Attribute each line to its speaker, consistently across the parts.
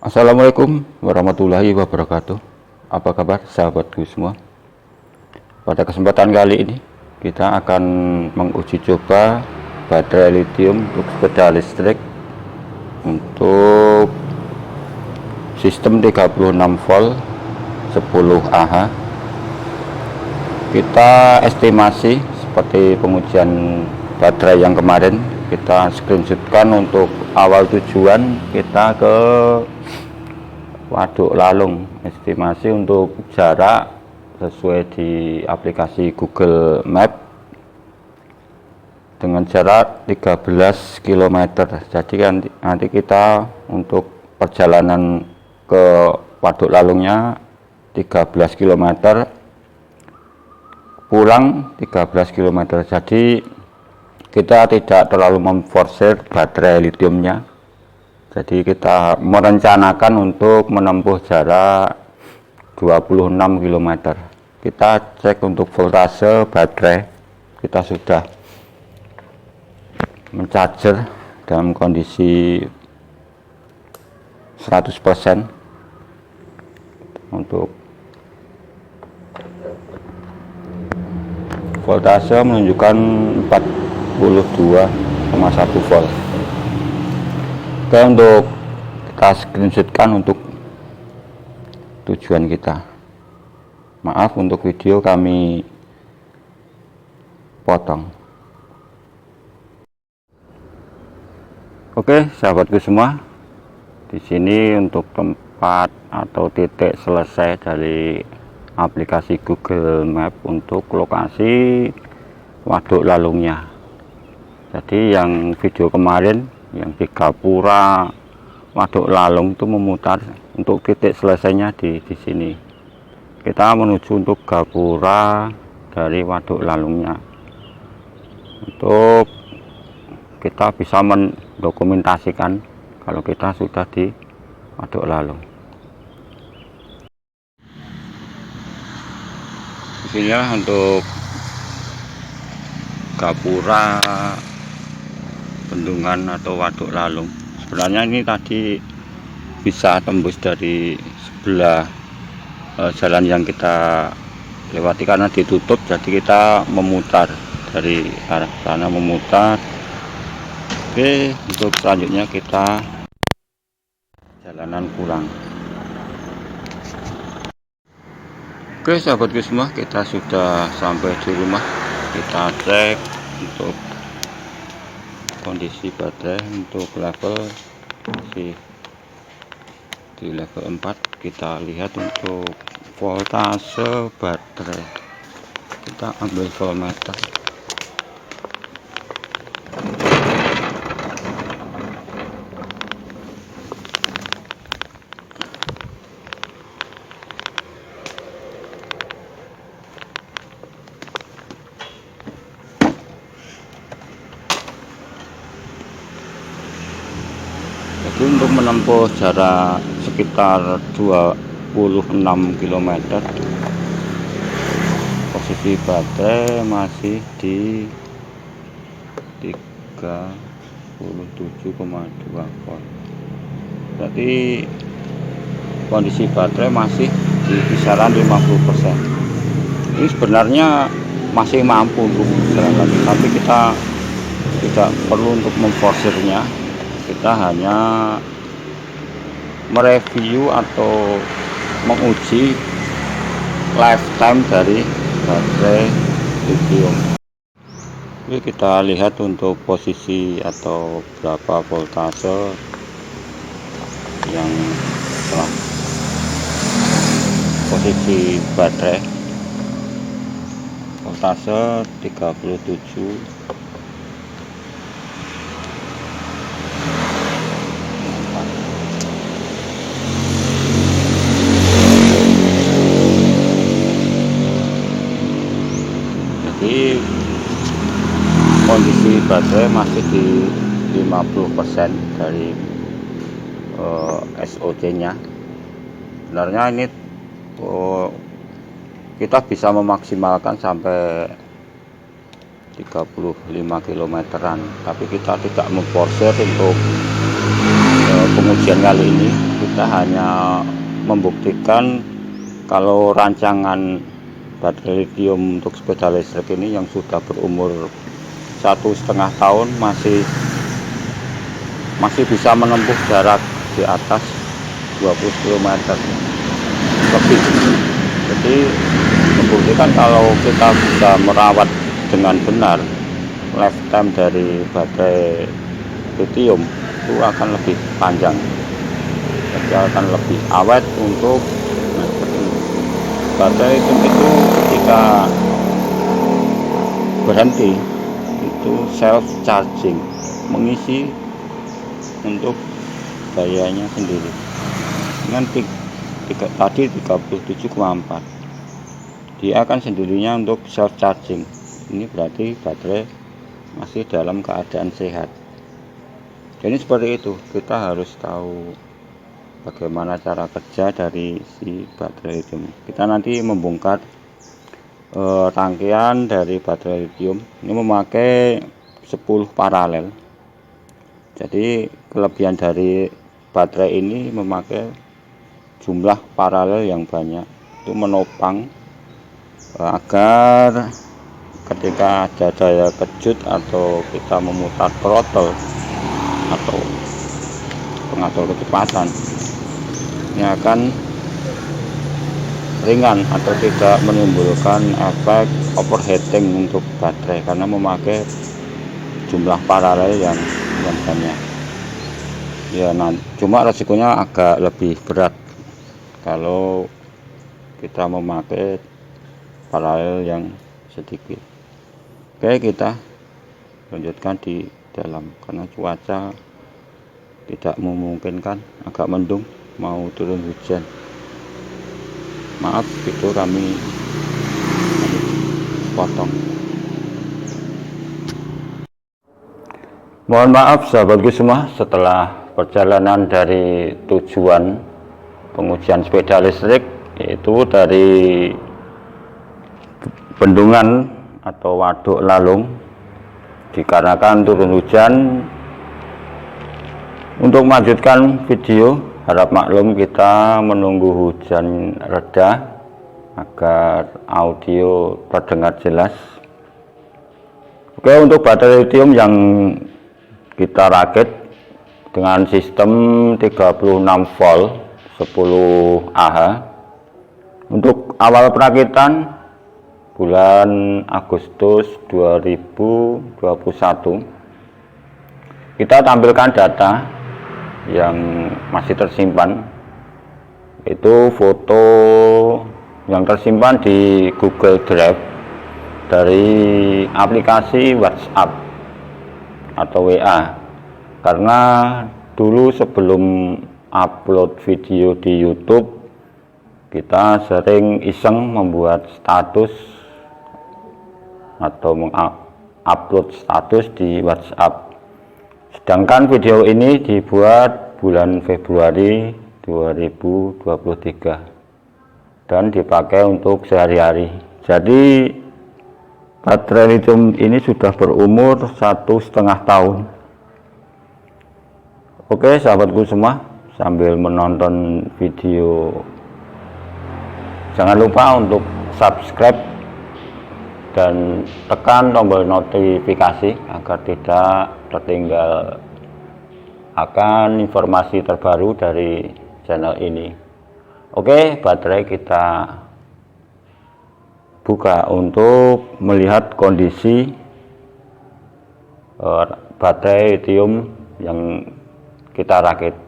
Speaker 1: Assalamualaikum warahmatullahi wabarakatuh. Apa kabar sahabatku semua? Pada kesempatan kali ini kita akan menguji coba baterai lithium untuk sepeda listrik untuk sistem 36 volt 10 Ah. Kita estimasi seperti pengujian baterai yang kemarin, kita screenshotkan untuk awal tujuan kita ke Waduk Lalung. Estimasi untuk jarak sesuai di aplikasi Google Map dengan jarak 13 km. Jadi nanti kita untuk perjalanan ke Waduk Lalungnya 13 km, pulang 13 km. Jadi kita tidak terlalu memforsir baterai lithiumnya. Jadi kita merencanakan untuk menempuh jarak 26 km. Kita cek untuk voltase baterai, kita sudah mencarger dalam kondisi 100%. Untuk voltase menunjukkan 42,1 volt. Oke, untuk kita screenshotkan untuk tujuan kita. Maaf untuk video kami potong. Oke, sahabatku semua, di sini untuk tempat atau titik selesai dari aplikasi Google Map untuk lokasi Waduk Lalungnya. Jadi yang video kemarin yang di Gapura Waduk Lalung itu memutar untuk titik selesainya di sini. Kita menuju untuk Gapura dari Waduk Lalungnya. Untuk kita bisa mendokumentasikan kalau kita sudah di Waduk Lalung. Inilah untuk Gapura Bendungan atau Waduk Lalung. Sebenarnya ini tadi bisa tembus dari sebelah jalan yang kita lewati karena ditutup, jadi kita memutar dari arah sana, memutar. Oke, untuk selanjutnya kita jalanan pulang. Oke sahabatku semua, kita sudah sampai di rumah. Kita cek untuk kondisi baterai untuk level masih di level 4. Kita lihat untuk voltase baterai, kita ambil voltmeter. Jadi untuk menempuh jarak sekitar 26 km, posisi baterai masih di 37,2 volt. Berarti kondisi baterai masih di kisaran 50%. Ini sebenarnya masih mampu untuk berjalan, tapi kita tidak perlu untuk memforsirnya. Kita hanya mereview atau menguji lifetime dari baterai lithium. Oke, kita lihat untuk posisi atau berapa voltase yang telah posisi baterai. Voltase 37. Jadi kondisi baterai masih di 50% dari SOC nya. Sebenarnya ini kita bisa memaksimalkan sampai 35 km-an, tapi kita tidak memforsir untuk pengujian kali ini. kita hanya membuktikan kalau rancangan baterai lithium untuk sepeda listrik ini yang sudah berumur 1,5 tahun masih bisa menempuh jarak di atas 20 km lebih. Jadi membuktikan kalau kita bisa merawat dengan benar, lifetime dari baterai lithium itu akan lebih panjang, jadi akan lebih awet. Untuk baterai lithium itu ketika berhenti itu self charging, mengisi untuk dayanya sendiri dengan tadi 37,4, dia akan sendirinya untuk self charging. Ini berarti baterai masih dalam keadaan sehat. Jadi seperti itu, kita harus tahu bagaimana cara kerja dari si baterai lithium. Kita nanti membongkar rangkaian dari baterai lithium. Ini memakai 10 paralel. Jadi kelebihan dari baterai ini memakai jumlah paralel yang banyak, itu menopang agar ketika ada daya kejut atau kita memutar throttle atau pengatur kecepatan, ini akan ringan atau tidak menimbulkan efek overheating untuk baterai karena memakai jumlah paralel yang banyak. Ya, cuma resikonya agak lebih berat kalau kita memakai paralel yang sedikit. Oke, kita lanjutkan di dalam karena cuaca tidak memungkinkan, agak mendung, mau turun hujan. Maaf, itu kami potong. Mohon maaf sahabatku semua, setelah perjalanan dari tujuan pengujian sepeda listrik, yaitu dari Bendungan atau Waduk Lalung, dikarenakan turun hujan. Untuk melanjutkan video, harap maklum kita menunggu hujan reda agar audio terdengar jelas. Oke, untuk baterai lithium yang kita rakit dengan sistem 36 volt 10 Ah. Untuk awal perakitan bulan Agustus 2021, kita tampilkan data yang masih tersimpan, itu foto yang tersimpan di Google Drive dari aplikasi WhatsApp atau WA. Karena dulu sebelum upload video di YouTube, kita sering iseng membuat status atau mengupload status di WhatsApp. Sedangkan video ini dibuat bulan Februari 2023 dan dipakai untuk sehari-hari. Jadi baterai lithium ini sudah berumur 1,5 tahun. Oke sahabatku semua, sambil menonton video jangan lupa untuk subscribe dan tekan tombol notifikasi agar tidak tertinggal akan informasi terbaru dari channel ini. Oke, baterai kita buka untuk melihat kondisi baterai lithium yang kita rakit.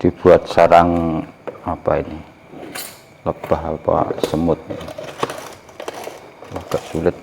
Speaker 1: Dibuat sarang apa ini, lebah apa semut. sulit.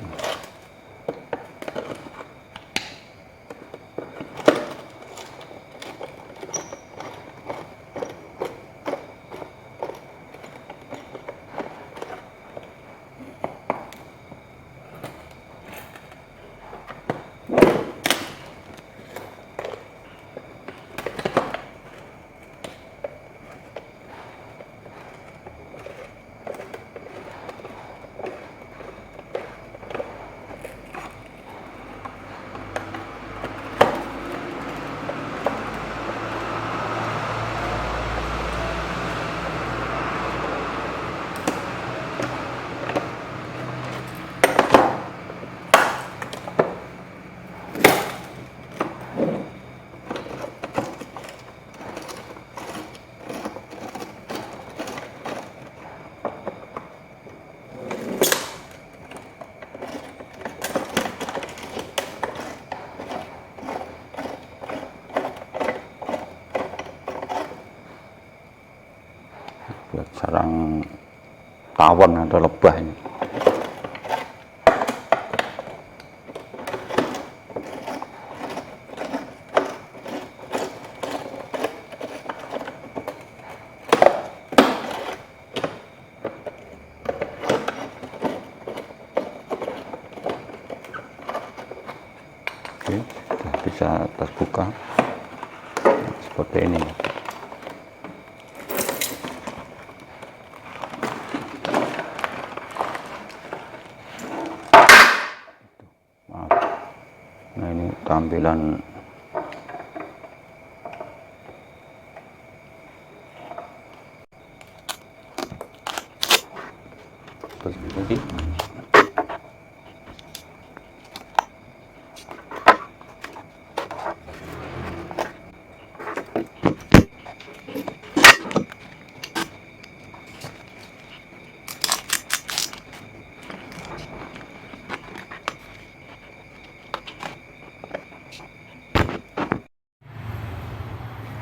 Speaker 1: Buat sarang tawon atau lebah ini. Oke, sudah bisa terbuka seperti ini. Nah, ini tampilan seperti ini.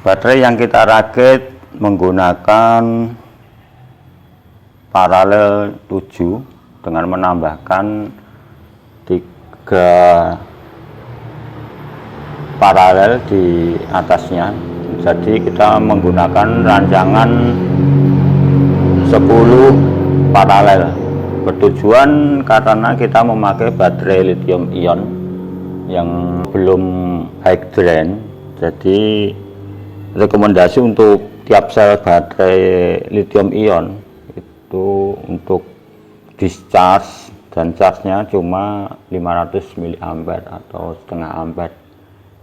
Speaker 1: Baterai yang kita rakit menggunakan paralel 7 dengan menambahkan 3 paralel di atasnya. Jadi kita menggunakan rancangan 10 paralel. Bertujuan karena kita memakai baterai lithium ion yang belum high drain. Jadi rekomendasi untuk tiap sel baterai lithium ion itu untuk discharge dan charge-nya cuma 500 mAh atau setengah ampere.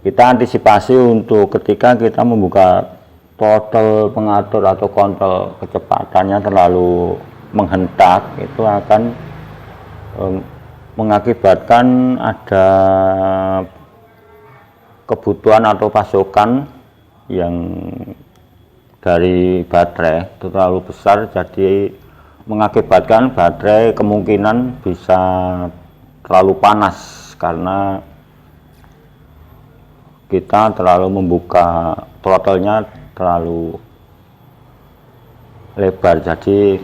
Speaker 1: Kita antisipasi untuk ketika kita membuka throttle pengatur atau kontrol kecepatannya terlalu menghentak, itu akan mengakibatkan ada kebutuhan atau pasokan yang dari baterai itu terlalu besar, jadi mengakibatkan baterai kemungkinan bisa terlalu panas karena kita terlalu membuka throttle-nya terlalu lebar, jadi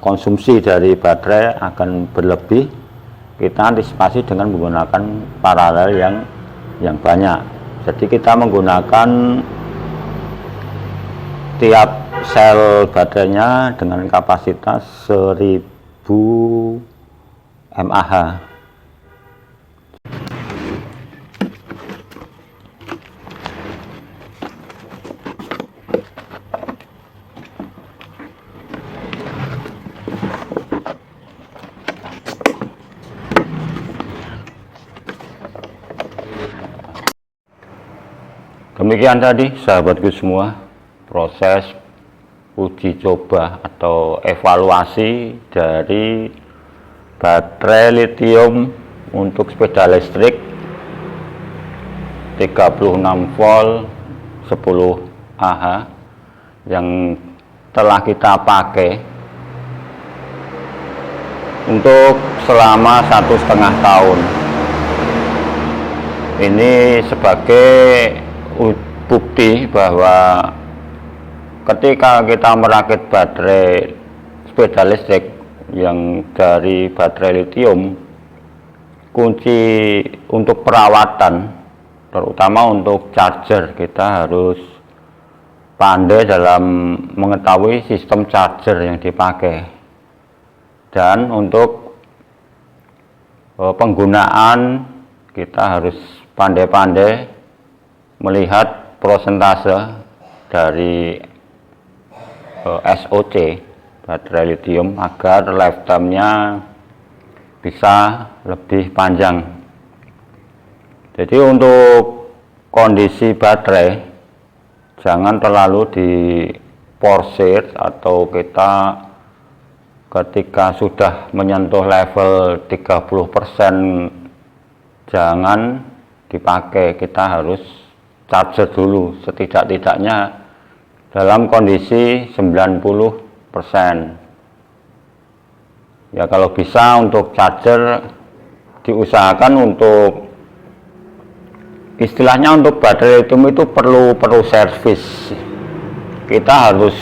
Speaker 1: konsumsi dari baterai akan berlebih. Kita antisipasi dengan menggunakan paralel yang banyak. Jadi kita menggunakan tiap sel baterainya dengan kapasitas 1000 mAh. Demikian tadi sahabatku semua, proses uji coba atau evaluasi dari baterai lithium untuk sepeda listrik 36 volt 10 Ah yang telah kita pakai untuk selama 1,5 tahun. Ini sebagai bukti bahwa ketika kita merakit baterai sepeda listrik yang dari baterai lithium, kunci untuk perawatan, terutama untuk charger, kita harus pandai dalam mengetahui sistem charger yang dipakai. Dan untuk penggunaan, kita harus pandai-pandai melihat prosentase dari SOC baterai lithium agar lifetime-nya bisa lebih panjang. Jadi untuk kondisi baterai jangan terlalu diporsir, atau kita ketika sudah menyentuh level 30% jangan dipakai, kita harus charger dulu setidak-tidaknya dalam kondisi 90%. Ya kalau bisa untuk charger diusahakan untuk, istilahnya untuk baterai lithium itu perlu servis. Kita harus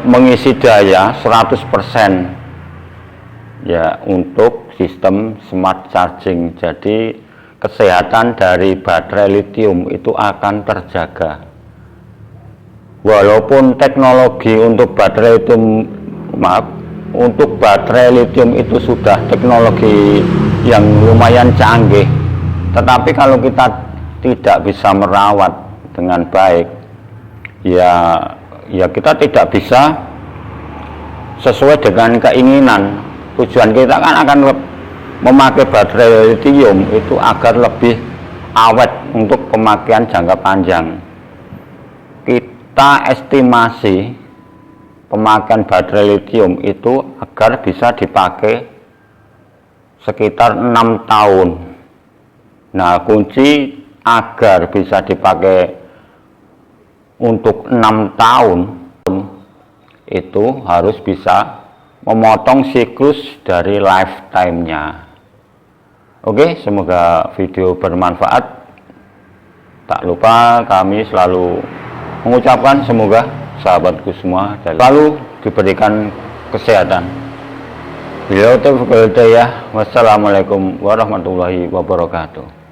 Speaker 1: mengisi daya 100% ya untuk sistem smart charging. Jadi kesehatan dari baterai lithium itu akan terjaga. Walaupun teknologi untuk baterai lithium, untuk baterai lithium itu sudah teknologi yang lumayan canggih, tetapi kalau kita tidak bisa merawat dengan baik, ya kita tidak bisa sesuai dengan keinginan. Tujuan kita kan akan memakai baterai lithium itu agar lebih awet untuk pemakaian jangka panjang. Kita estimasi pemakaian baterai lithium itu agar bisa dipakai sekitar 6 tahun. Nah, kunci agar bisa dipakai untuk 6 tahun itu harus bisa memotong siklus dari lifetime-nya. Oke, semoga video bermanfaat. Tak lupa kami selalu mengucapkan semoga sahabatku semua selalu diberikan kesehatan. Wassalamualaikum warahmatullahi wabarakatuh.